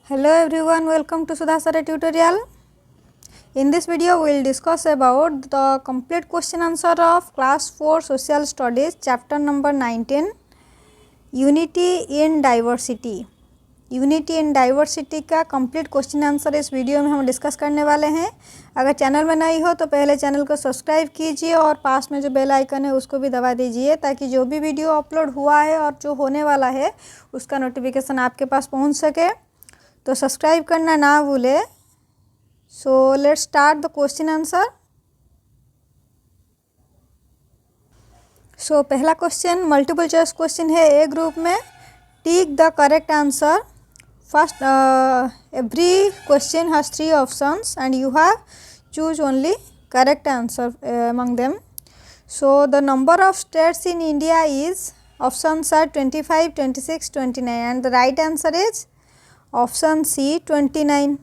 Hello everyone, welcome to Sudha Sare tutorial. In this video we will discuss about the complete question answer of class 4 social studies chapter number 19 unity in diversity. Unity in diversity का complete question answer इस video में हम discuss करने वाले हैं। अगर channel में नई हो तो पहले चैनल को सब्सक्राइब कीजिए और पास में जो बेल आइकन है उसको भी दबा दीजिए ताकि जो भी वीडियो अपलोड हुआ है और जो होने वाला है उसका नोटिफिकेशन आपके पास पहुंच सके। तो सब्सक्राइब करना ना भूले। So let's start the question answer. So पहला क्वेश्चन मल्टीपल चॉइस क्वेश्चन है ए ग्रुप में। Tick the correct answer. First, every question has 3 options and you have choose only correct answer among them. So, the number of states in India is options are 25, 26, 29 and the right answer is option C 29.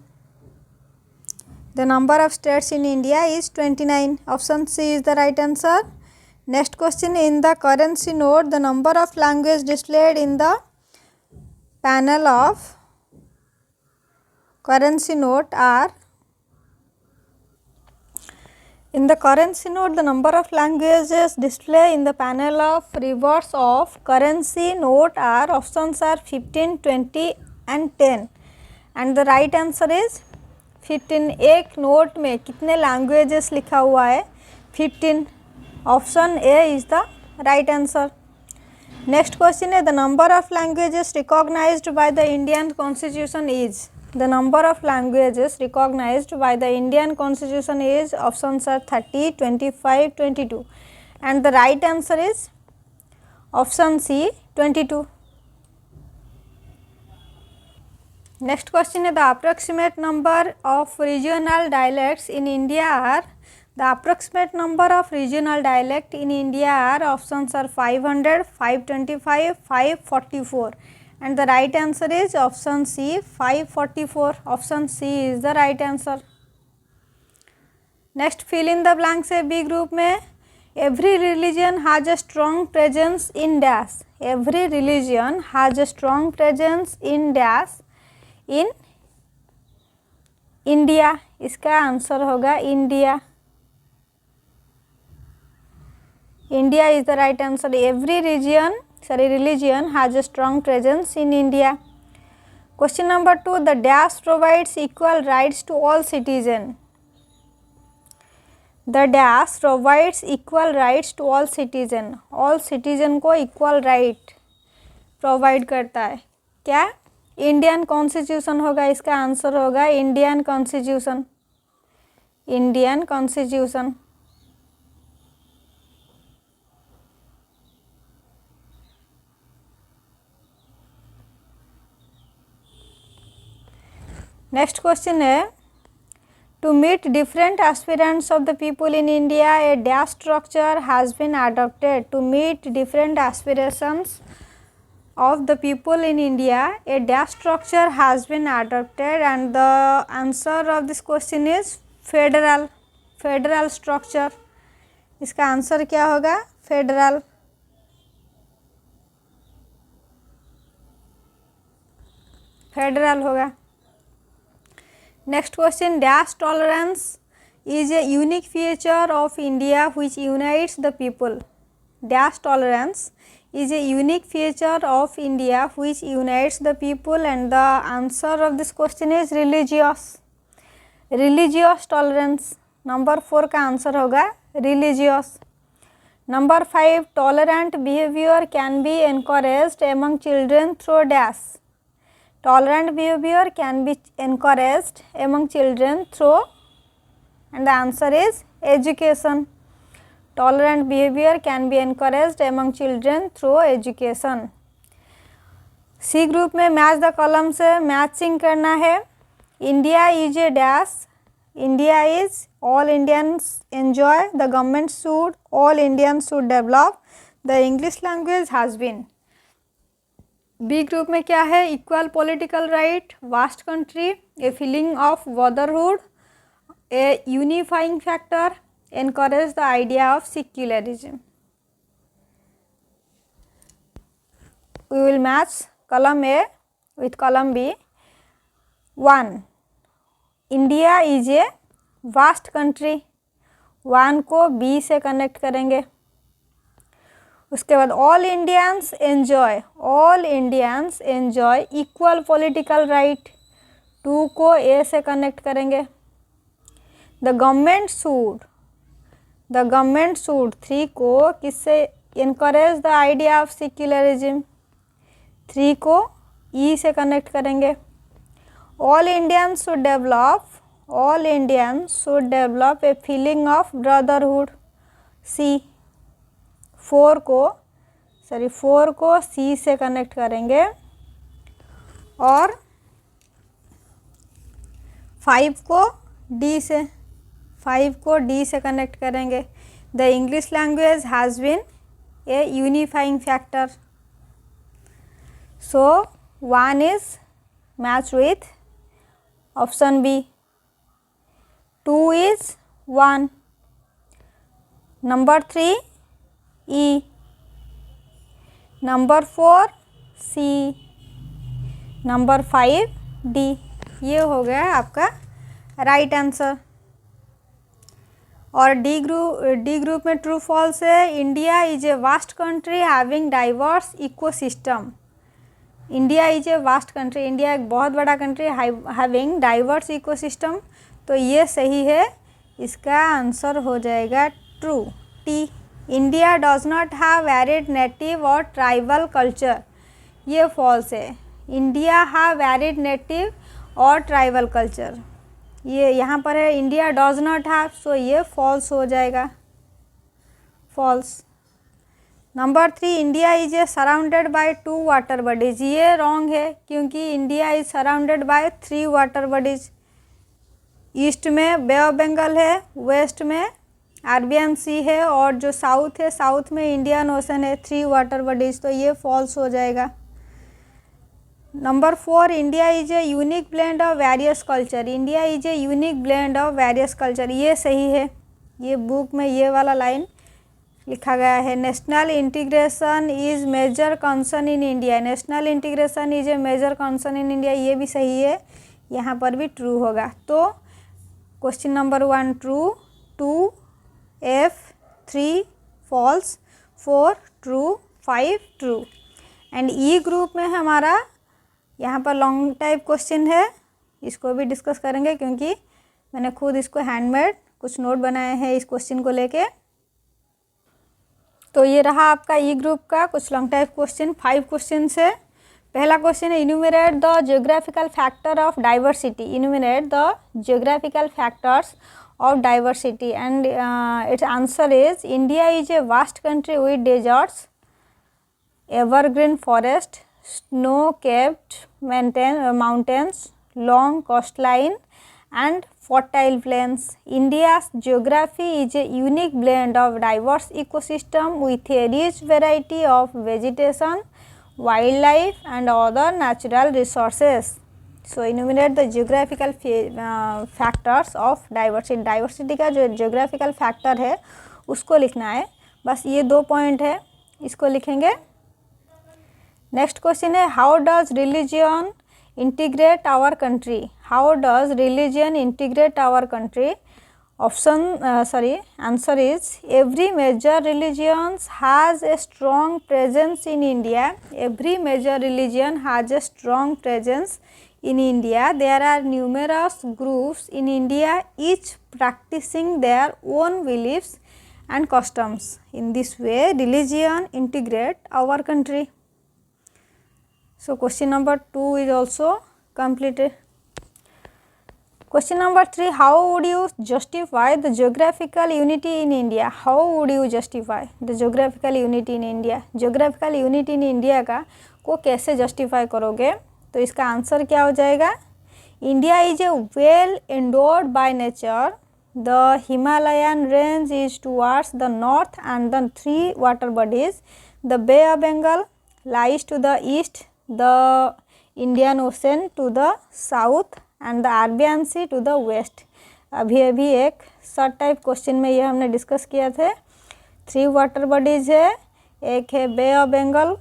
The number of states in India is 29. Option C is the right answer. Next question, in the currency note, the number of languages displayed in the panel of currency note are, in the currency note the number of languages displayed in the panel of reverse of currency note are options are 15, 20 and 10 and the right answer is 15. एक note में कितने languages लिखा हुआ है 15. Option A is the right answer. Next question है the number of languages recognised by the Indian constitution is. The number of languages recognized by the Indian Constitution is options are 30, 25, 22 and the right answer is option C 22. Next question is the approximate number of regional dialects in India are. The approximate number of regional dialect in India are options are 500, 525, 544 and the right answer is option C 544. Option C is the right answer. Next, fill in the blanks है B group में. Every religion has a strong presence in dash. Every religion has a strong presence in dash in India. इसका answer होगा India. India is the right answer. Every religion has a strong presence in India. Question number 2, the dash provides equal rights to all citizens. The dash provides equal rights to all citizens. All citizen को equal right provide करता है. क्या? Indian constitution होगा. इसका answer होगा Indian constitution. Indian constitution. Next question है to meet different aspirants of the people in India a dash structure has been adopted. To meet different aspirations of the people in India a dash structure has been adopted and the answer of this question is federal. Federal structure. इसका answer क्या होगा? Federal. Federal होगा. Next question, dash tolerance is a unique feature of India which unites the people. Dash tolerance is a unique feature of India which unites the people and the answer of this question is religious. Religious tolerance. Number 4 का answer होगा religious. Number 5, tolerant behavior can be encouraged among children through dash. Tolerant behavior can be encouraged among children through and the answer is education. Tolerant behavior can be encouraged among children through education. C group में match the column से matching करना है. India is a dash. India is all Indians enjoy. The government should all Indians should develop. The English language has been. B group में क्या है? Equal political right, vast country, a feeling of brotherhood, a unifying factor, encourage the idea of secularism. we will match column A with column B. 1. India is a vast country. 1 को B से connect करेंगे. उसके बाद all Indians enjoy equal political right. 2 को A से connect करेंगे. The government should 3 को किससे encourage the idea of secularism. 3 को E से कनेक्ट करेंगे. All Indians should develop a feeling of brotherhood. C. 4 को C से कनेक्ट करेंगे और 5 को D से कनेक्ट करेंगे. The English language has been a unifying factor. So 1 is matched with option B. 2 is 1. Number 3 E. Number 4 C. Number 5 D. ये हो गया आपका राइट आंसर. और डी ग्रुप में ट्रू फॉल्स है. India is a vast country having diverse ecosystem. India is a vast country, India एक बहुत बड़ा कंट्री हैविंग डाइवर्स इकोसिस्टम. तो ये सही है, इसका आंसर हो जाएगा true. T. India does not have varied native और ट्राइबल कल्चर. ये फॉल्स है. इंडिया हैव वैरिड नेटिव और ट्राइबल कल्चर. ये यहाँ पर है India does not have, so ये फॉल्स हो जाएगा, false. Number 3 India is a surrounded by 2 water bodies. ये रॉन्ग है क्योंकि India is surrounded by 3 water bodies. East में बे ऑफ बंगाल है, वेस्ट में अरबियन सी है और जो साउथ है, साउथ में इंडियन ओशन है. 3 वाटर बॉडीज, तो ये फॉल्स हो जाएगा. Number 4 India is a unique blend of various culture. India is a unique blend of various culture. ये सही है. ये बुक में ये वाला लाइन लिखा गया है. National integration is major concern in India. National integration is a major concern in India. ये भी सही है, यहाँ पर भी ट्रू होगा. तो question number 1 true, 2 F, 3 false, 4 true, 5 true. And E group में हमारा यहाँ पर लॉन्ग टाइप क्वेश्चन है, इसको भी डिस्कस करेंगे क्योंकि मैंने खुद इसको हैंडमेड कुछ नोट बनाए हैं इस क्वेश्चन को लेके. तो ये रहा आपका ई ग्रुप का कुछ लॉन्ग टाइप क्वेश्चन. 5 क्वेश्चन है. पहला क्वेश्चन है enumerate the geographical factor of diversity. Enumerate the geographical factors of diversity and its answer is India is a vast country with deserts, evergreen forest, snow-capped mountains, long coastline and fertile plains. India's geography is a unique blend of diverse ecosystem with a rich variety of vegetation, wildlife and other natural resources. So enumerate the geographical factors of diversity. Diversity का जो geographical factor है उसको लिखना है. बस ये 2 point है, इसको लिखेंगे. नेक्स्ट क्वेश्चन है how does religion integrate our country. How does religion integrate our country. Answer is every major religions has a strong presence in India. Every major religion has a strong presence in India. There are numerous groups in India, each practicing their own beliefs and customs. In this way, religion integrate our country. So, question number 2 is also completed. Question number 3, how would you justify the geographical unity in India? How would you justify the geographical unity in India? Geographical unity in India का को कैसे justify करोगे? तो इसका answer क्या हो जाएगा. India is a well endowed by nature. The Himalayan range is towards the north and the 3 water bodies. The bay of Bengal lies to the east, the Indian ocean to the south and the Arabian sea to the west. अभी एक short type question में ये हमने discuss किया थे. 3 water bodies है, एक है बे ऑफ बंगाल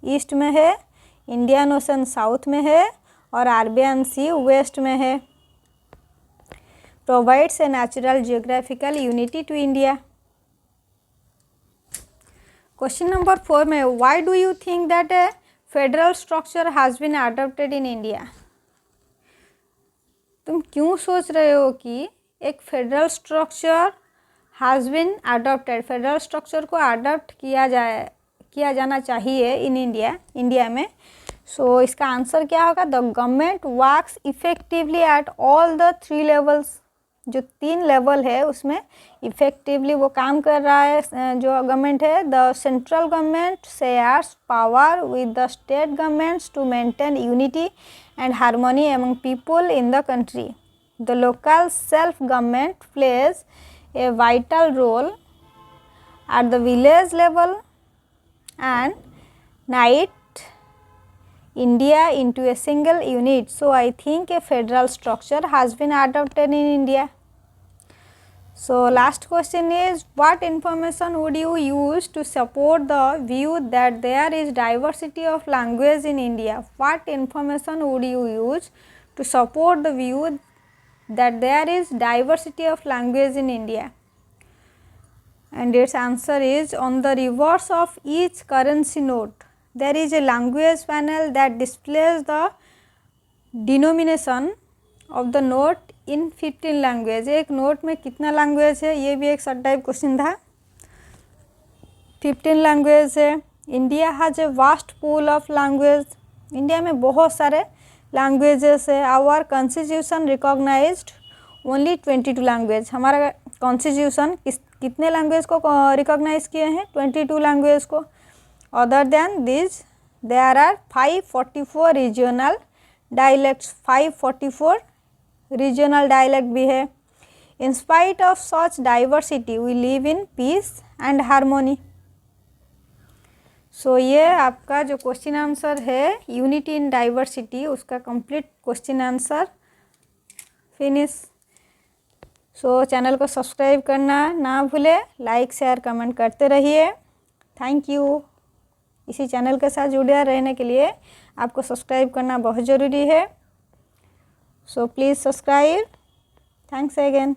ईस्ट में है, इंडियन ओशन साउथ में है और अरेबियन सी वेस्ट में है। Provides a natural geographical unity to India. Question number 4 में why do you think that a federal structure has been adopted in India. तुम क्यों सोच रहे हो कि एक federal structure has been adopted, federal structure को अडॉप्ट किया जाना चाहिए इन इंडिया में। सो इसका आंसर क्या होगा? The government works effectively at all the 3 levels. जो 3 लेवल है उसमें इफेक्टिवली वो काम कर रहा है जो गवर्नमेंट है। The central government shares power with the state governments to maintain unity and harmony among people in the country. The local self government plays a vital role at the village level and unite India into a single unit. So I think a federal structure has been adopted in India. So last question is, what information would you use to support the view that there is diversity of language in India? What information would you use to support the view that there is diversity of language in India? And its answer is, on the reverse of each currency note there is a language panel that displays the denomination of the note in 15 language. एक note में कितना language है, ये भी एक सब type question था। 15 language है। India has a vast pool of language. India में बहुत सारे लैंग्वेजेस है। Our constitution recognised only 22 language. हमारा कॉन्स्टिट्यूशन कितने लैंग्वेज को रिकॉग्नाइज किए हैं? 22 लैंग्वेज को। Other than this there are 544 regional dialects. 544 regional dialect भी है। In spite of such diversity we live in peace and harmony. So ये आपका जो क्वेश्चन आंसर है यूनिटी इन डाइवर्सिटी, उसका कंप्लीट क्वेश्चन आंसर फिनिश। सो channel को subscribe करना ना भूले, लाइक शेयर कमेंट करते रहिए। Thank you. इसी चैनल के साथ जुड़े रहने के लिए आपको सब्सक्राइब करना बहुत ज़रूरी है। So please subscribe. Thanks again.